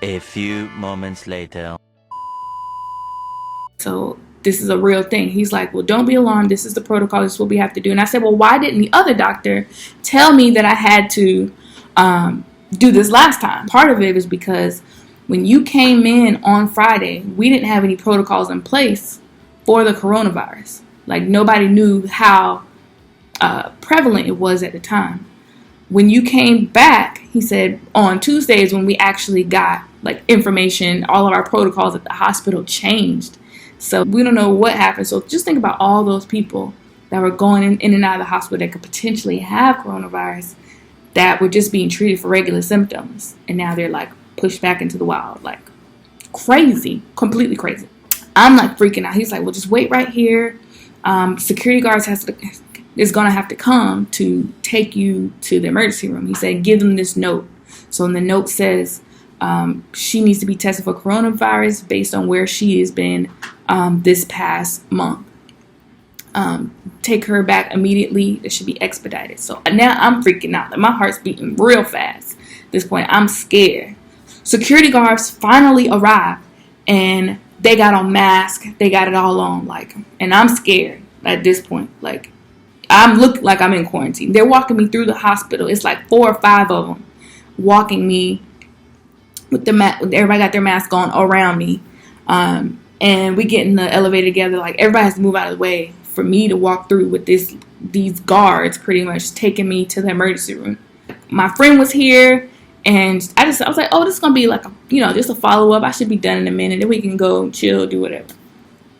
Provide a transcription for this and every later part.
A few moments later. So this is a real thing. He's like, well, don't be alarmed. This is the protocol. This is what we have to do. And I said, well, why didn't the other doctor tell me that I had to do this last time? Part of it was because when you came in on Friday, we didn't have any protocols in place for the coronavirus. Like, nobody knew how prevalent it was at the time. When you came back, he said on Tuesdays when we actually got like information, all of our protocols at the hospital changed. So we don't know what happened. So just think about all those people that were going in and out of the hospital that could potentially have coronavirus that were just being treated for regular symptoms. And now they're like pushed back into the wild. Like crazy, completely crazy. I'm like freaking out. He's like, well, just wait right here. Security guards is going to have to come to take you to the emergency room. He said, give them this note. So in the note says she needs to be tested for coronavirus based on where she has been this past month. Take her back immediately. It should be expedited. So now I'm freaking out. Like, my heart's beating real fast. At this point, I'm scared. Security guards finally arrived, and they got on masks. They got it all on. Like, and I'm scared at this point. Like, I'm looking like I'm in quarantine. They're walking me through the hospital. It's like 4 or 5 of them walking me with the everybody got their mask on around me. And we get in the elevator together. Like, everybody has to move out of the way for me to walk through with these guards pretty much taking me to the emergency room. My friend was here, and I was like, oh, this is going to be like, just a follow-up. I should be done in a minute. Then we can go chill, do whatever.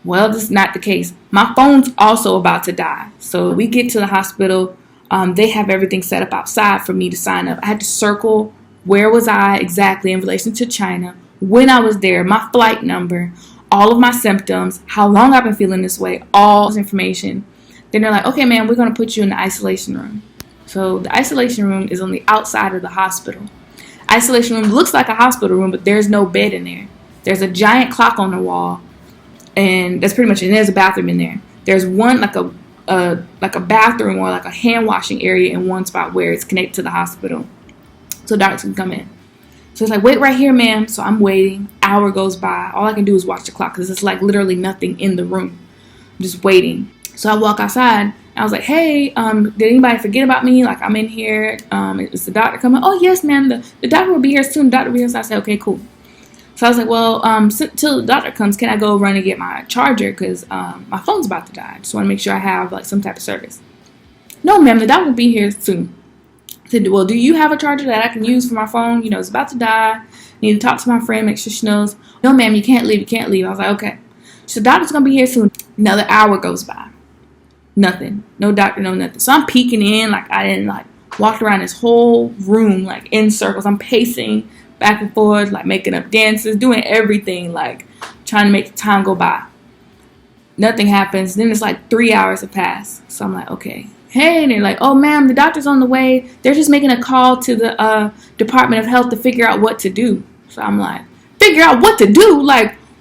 Well, this is not the case. My phone's also about to die. So we get to the hospital. They have everything set up outside for me to sign up. I had to circle where was I exactly in relation to China, when I was there, my flight number, all of my symptoms, how long I've been feeling this way, all this information. Then they're like, okay, man, we're going to put you in the isolation room. So the isolation room is on the outside of the hospital. Isolation room looks like a hospital room, but there's no bed in there. There's a giant clock on the wall, and that's pretty much it. And there's a bathroom in there. There's one like a bathroom or like a hand washing area in one spot where it's connected to the hospital, so doctors can come in. So it's like, wait right here, ma'am. So I'm waiting. Hour goes by. All I can do is watch the clock because it's like literally nothing in the room. I'm just waiting. So I walk outside. And I was like, hey, did anybody forget about me? Like, I'm in here. Is the doctor coming? Oh, yes, ma'am. The doctor will be here soon. The doctor will be here. So I said, okay, cool. So I was like, well, till the doctor comes, can I go run and get my charger? Because my phone's about to die. I just want to make sure I have like some type of service. No, ma'am, the doctor will be here soon. I said, well, do you have a charger that I can use for my phone? It's about to die. I need to talk to my friend, make sure she knows. No, ma'am, you can't leave. You can't leave. I was like, okay. So the doctor's going to be here soon. Another hour goes by. Nothing. No doctor, no nothing. So I'm peeking in. Like, I didn't, walk around this whole room, in circles. I'm pacing back and forth, making up dances, doing everything, trying to make the time go by. Nothing happens. Then it's 3 hours have passed. So I'm like, okay. Hey, and they're like, oh, ma'am, the doctor's on the way. They're just making a call to the Department of Health to figure out what to do. So I'm like, figure out what to do?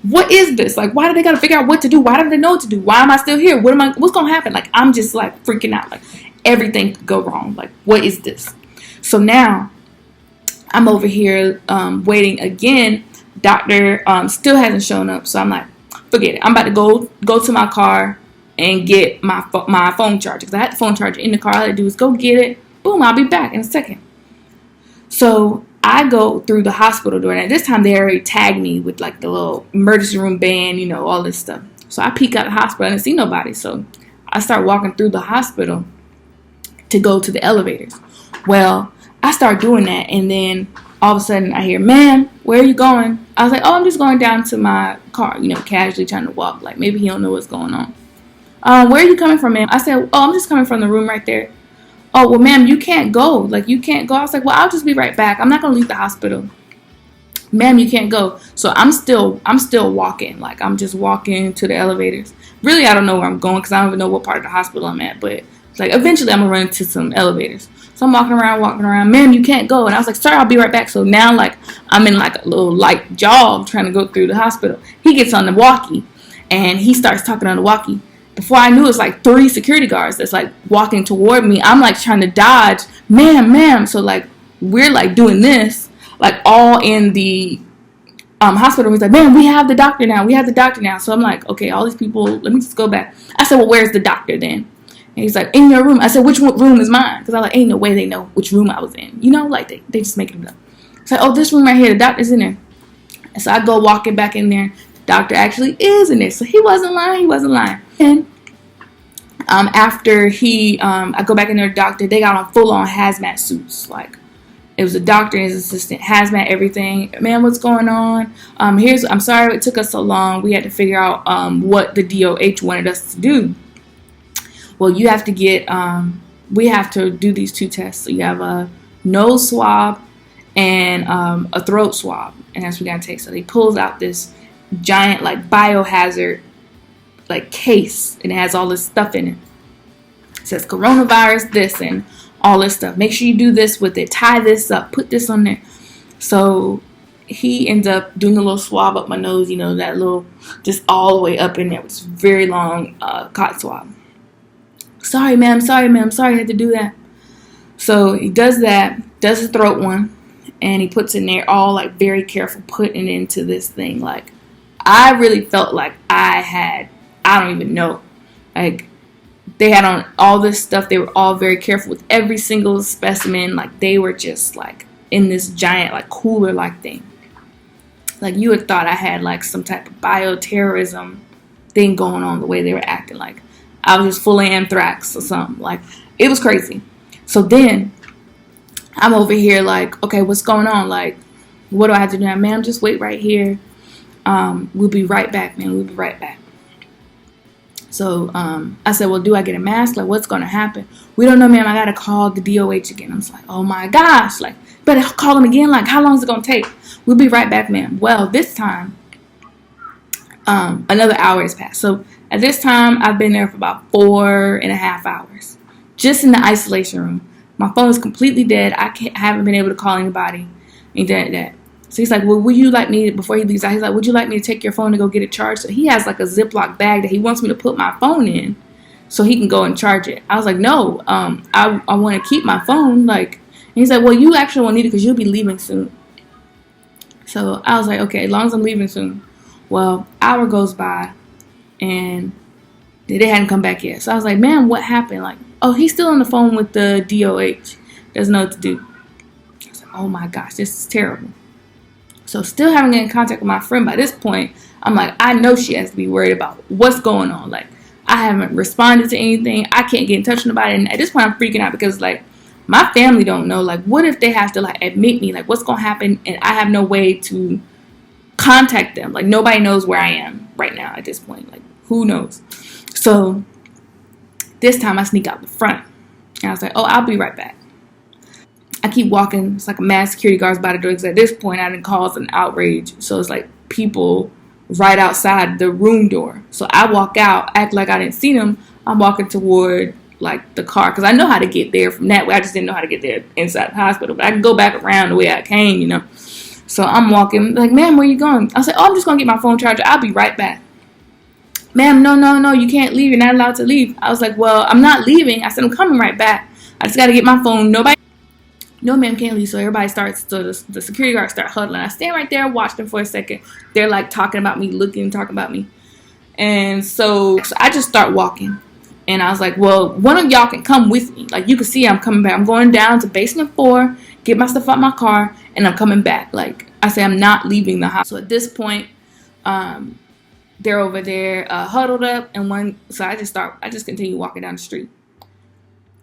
What is this? Why do they got to figure out what to do? Why don't they know what to do? Why am I still here? What's going to happen? I'm just, freaking out. Everything could go wrong. What is this? So now I'm over here waiting again. Doctor still hasn't shown up. So I'm like, forget it. I'm about to go to my car and get my phone charger. Because I had the phone charger in the car. All I had to do is go get it. Boom, I'll be back in a second. So I go through the hospital door. And this time they already tagged me with the little emergency room band, all this stuff. So I peek out the hospital. I didn't see nobody. So I start walking through the hospital to go to the elevators. Well, I start doing that. And then all of a sudden I hear, ma'am, where are you going? I was like, oh, I'm just going down to my car, casually trying to walk. Maybe he don't know what's going on. Where are you coming from, ma'am? I said, oh, I'm just coming from the room right there. Oh, well, ma'am, you can't go. You can't go. I was like, well, I'll just be right back. I'm not going to leave the hospital. Ma'am, you can't go. So I'm still walking. I'm just walking to the elevators. Really, I don't know where I'm going because I don't even know what part of the hospital I'm at. But eventually I'm going to run into some elevators. So I'm walking around. Ma'am, you can't go. And I was like, sir, I'll be right back. So now, I'm in a little light jog trying to go through the hospital. He gets on the walkie and he starts talking on the walkie. Before I knew, it's 3 security guards that's walking toward me. I'm trying to dodge, ma'am. So we're doing this, all in the hospital was like, man, we have the doctor now. We have the doctor now. So I'm like, okay, all these people, let me just go back. I said, well, where's the doctor then? And he's like, in your room. I said, which room is mine? Because I was like, ain't no way they know which room I was in. You know, like they just make it up. It's like, oh, this room right here, the doctor's in there. And so I go walking back in there. The doctor actually is in there. So he wasn't lying. He wasn't lying. And after I go back in there, the doctor, they got on full on hazmat suits. Like, it was a doctor and his assistant, hazmat, everything. Man, what's going on? I'm sorry it took us so long. We had to figure out what the DOH wanted us to do. Well, you have to we have to do these 2 tests. So you have a nose swab and a throat swab. And that's what we got to take. So he pulls out this giant, like, biohazard, like, case. And it has all this stuff in it. It says coronavirus, this, and all this stuff. Make sure you do this with it. Tie this up. Put this on there. So he ends up doing a little swab up my nose, you know, that little, just all the way up in there, which is very long cotton swab. Sorry, ma'am. Sorry, I had to do that. So he does that, does the throat one, and he puts in there all, like, very careful, putting it into this thing. Like, I really felt like I don't even know. Like, they had on all this stuff. They were all very careful with every single specimen. Like, they were just, like, in this giant, like, cooler-like thing. Like, you would thought I had, like, some type of bioterrorism thing going on the way they were acting. Like, I was just full of anthrax or something. Like, it was crazy. So then, I'm over here like, okay, what's going on? Like, what do I have to do now? Ma'am, just wait right here. We'll be right back, man. We'll be right back. So I said, well, do I get a mask? Like, what's going to happen? We don't know, ma'am. I got to call the DOH again. I was like, oh, my gosh. Like, better call them again. Like, how long is it going to take? We'll be right back, ma'am. Well, this time, another hour has passed. So at this time, I've been there for about 4.5 hours. Just in the isolation room. My phone is completely dead. I haven't been able to call anybody. And that. So he's like, well, would you like me, before he leaves out, he's like, would you like me to take your phone to go get it charged? So he has like a Ziploc bag that he wants me to put my phone in so he can go and charge it. I was like, no, I want to keep my phone. Like, and he's like, well, you actually won't need it because you'll be leaving soon. So I was like, okay, as long as I'm leaving soon. Well, hour goes by and they hadn't come back yet. So I was like, man, what happened? Like, oh, he's still on the phone with the DOH. Doesn't know what to do. I was like, oh my gosh, this is terrible. So still haven't get in contact with my friend. By this point, I'm like, I know she has to be worried about what's going on. Like, I haven't responded to anything. I can't get in touch with nobody. And at this point, I'm freaking out because, like, my family don't know. Like, what if they have to, like, admit me? Like, what's going to happen? And I have no way to contact them. Like, nobody knows where I am right now at this point. Like, who knows? So this time I sneak out the front. And I was like, oh, I'll be right back. I keep walking. It's like a mass security guards by the door. Because at this point, I didn't cause an outrage. So it's like people right outside the room door. So I walk out, act like I didn't see them. I'm walking toward, like, the car. Because I know how to get there from that way. I just didn't know how to get there inside the hospital. But I can go back around the way I came, you know. So I'm walking. Like, ma'am, where you going? I said, oh, I'm just going to get my phone charger. I'll be right back. Ma'am, no, you can't leave. You're not allowed to leave. I was like, well, I'm not leaving. I said, I'm coming right back. I just got to get my phone. No, ma'am, can't leave. So everybody starts, so the security guards start huddling. I stand right there, watch them for a second. They're like talking about me, talking about me. And so I just start walking. And I was like, well, one of y'all can come with me. Like, you can see I'm coming back. I'm going down to basement 4, get my stuff out my car, and I'm coming back. Like, I say, I'm not leaving the house. So at this point, they're over there huddled up. And so I just continue walking down the street.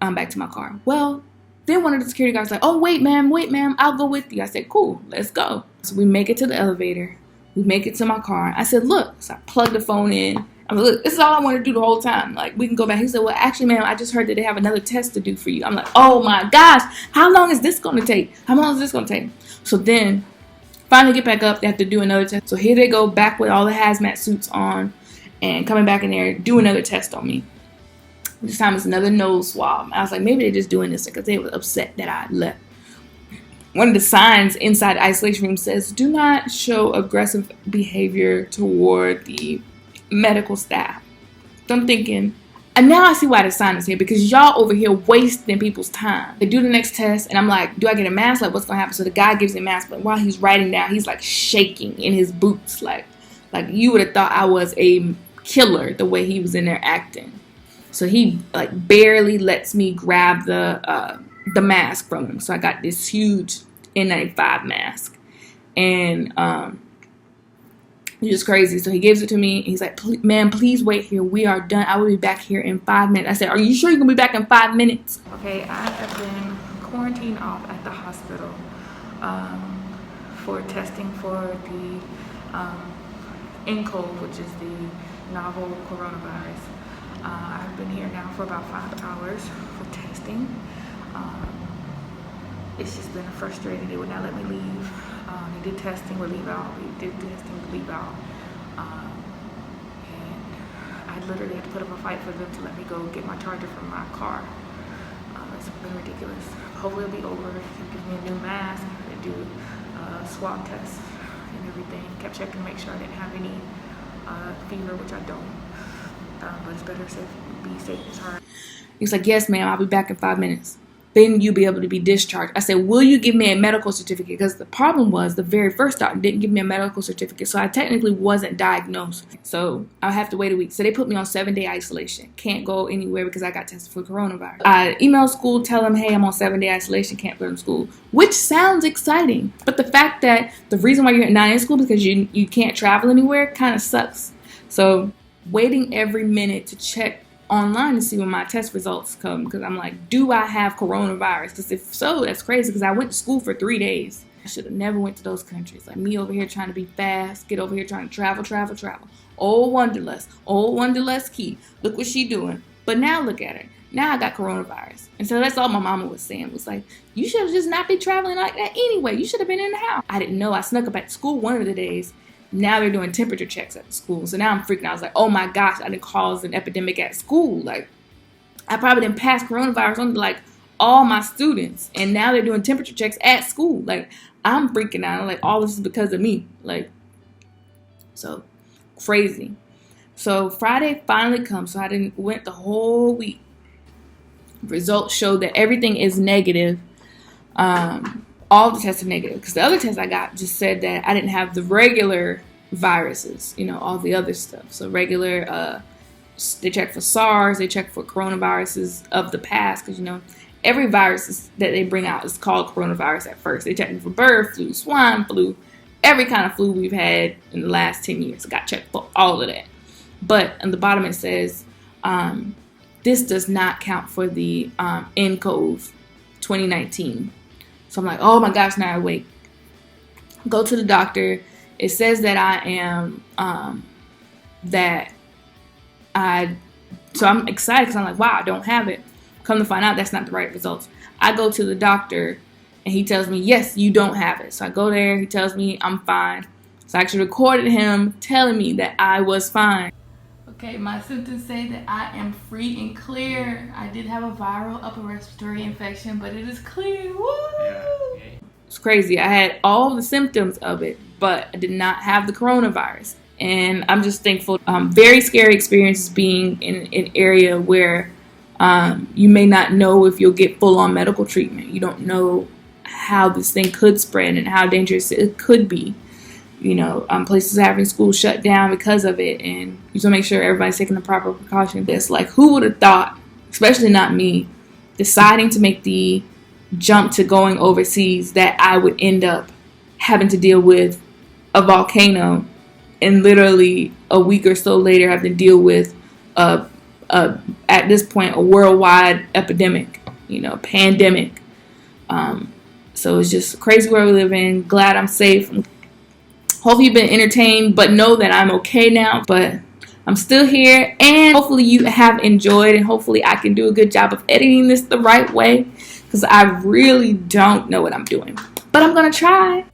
I'm back to my car. Well, then one of the security guards was like, oh, wait, ma'am, I'll go with you. I said, cool, let's go. So we make it to the elevator. We make it to my car. I said, look. So I plugged the phone in. I'm like, look, this is all I want to do the whole time. Like, we can go back. He said, well, actually, ma'am, I just heard that they have another test to do for you. I'm like, oh, my gosh. How long is this going to take? So then, finally get back up. They have to do another test. So here they go, back with all the hazmat suits on and coming back in there, do another test on me. This time it's another nose swab. I was like, maybe they're just doing this because they were upset that I left. One of the signs inside the isolation room says, do not show aggressive behavior toward the medical staff. So I'm thinking, And now I see why the sign is here, because y'all over here wasting people's time. They do the next test, and I'm like, do I get a mask? Like, what's gonna happen? So the guy gives me a mask, but while he's writing down, he's like shaking in his boots, like you would have thought I was a killer the way he was in there acting. So he like barely lets me grab the mask from him. So I got this huge N95 mask, and it's just crazy. So he gives it to me. He's like, ma'am, please wait here. We are done. I will be back here in 5 minutes. I said, are you sure you're going to be back in 5 minutes? Okay, I have been quarantined off at the hospital for testing for the nCoV, which is the novel coronavirus. I've been here now for about 5 hours for testing. It's just been frustrating. They would not let me leave. They did testing, would leave out. We did testing, would leave out. And I literally had to put up a fight for them to let me go get my charger from my car. It's been ridiculous. Hopefully it'll be over. They give me a new mask. They do swab tests and everything. Kept checking to make sure I didn't have any fever, which I don't. But it's better to be safe than sorry. He's like, yes, ma'am, I'll be back in 5 minutes. Then you'll be able to be discharged. I said, will you give me a medical certificate? Because the problem was the very first doctor didn't give me a medical certificate. So I technically wasn't diagnosed. So I'll have to wait a week. So they put me on 7-day isolation. Can't go anywhere because I got tested for coronavirus. I emailed school, tell them, hey, I'm on 7-day isolation, can't go to school. Which sounds exciting. But the fact that the reason why you're not in school because you can't travel anywhere kind of sucks. So waiting every minute to check online to see when my test results come, because I'm like, do I have coronavirus? Because if so, that's crazy, because I went to school for 3 days. I should have never went to those countries. Like me over here trying to be fast, get over here trying to travel. Old Wanderlust Key. Look what she doing. But now look at her. Now I got coronavirus. And so that's all my mama was saying, was like, you should have just not be traveling like that anyway. You should have been in the house. I didn't know. I snuck up at school one of the days. Now they're doing temperature checks at the school. So now I'm freaking out. I was like, oh my gosh, I didn't cause an epidemic at school. Like, I probably didn't pass coronavirus on to like all my students. And now they're doing temperature checks at school. Like, I'm freaking out. I'm like, all this is because of me. Like, so crazy. So Friday finally comes. So I went the whole week. Results showed that everything is negative. All the tests are negative, because the other test I got just said that I didn't have the regular viruses, all the other stuff. So regular, they check for SARS, they check for coronaviruses of the past, because every virus that they bring out is called coronavirus at first. They check for bird flu, swine flu, every kind of flu we've had in the last 10 years. I got checked for all of that. But on the bottom it says, this does not count for the nCoV 2019. So I'm like, oh my gosh, now I wait. Go to the doctor. It says that I am, so I'm excited because I'm like, wow, I don't have it. Come to find out that's not the right results. I go to the doctor and he tells me, yes, you don't have it. So I go there, he tells me I'm fine. So I actually recorded him telling me that I was fine. Okay, my symptoms say that I am free and clear. I did have a viral upper respiratory infection, but it is clear. Woo! Yeah. It's crazy. I had all the symptoms of it, but I did not have the coronavirus. And I'm just thankful. Very scary experience being in an area where you may not know if you'll get full-on medical treatment. You don't know how this thing could spread and how dangerous it could be. Places having schools shut down because of it, and you just want to make sure everybody's taking the proper precautions. It's like, who would have thought, especially not me, deciding to make the jump to going overseas, that I would end up having to deal with a volcano and literally a week or so later have to deal with at this point a worldwide epidemic, pandemic. So it's just crazy where we live in. Glad I'm safe. Hopefully you've been entertained, but know that I'm okay now. But I'm still here, and hopefully you have enjoyed, and hopefully I can do a good job of editing this the right way, because I really don't know what I'm doing. But I'm going to try.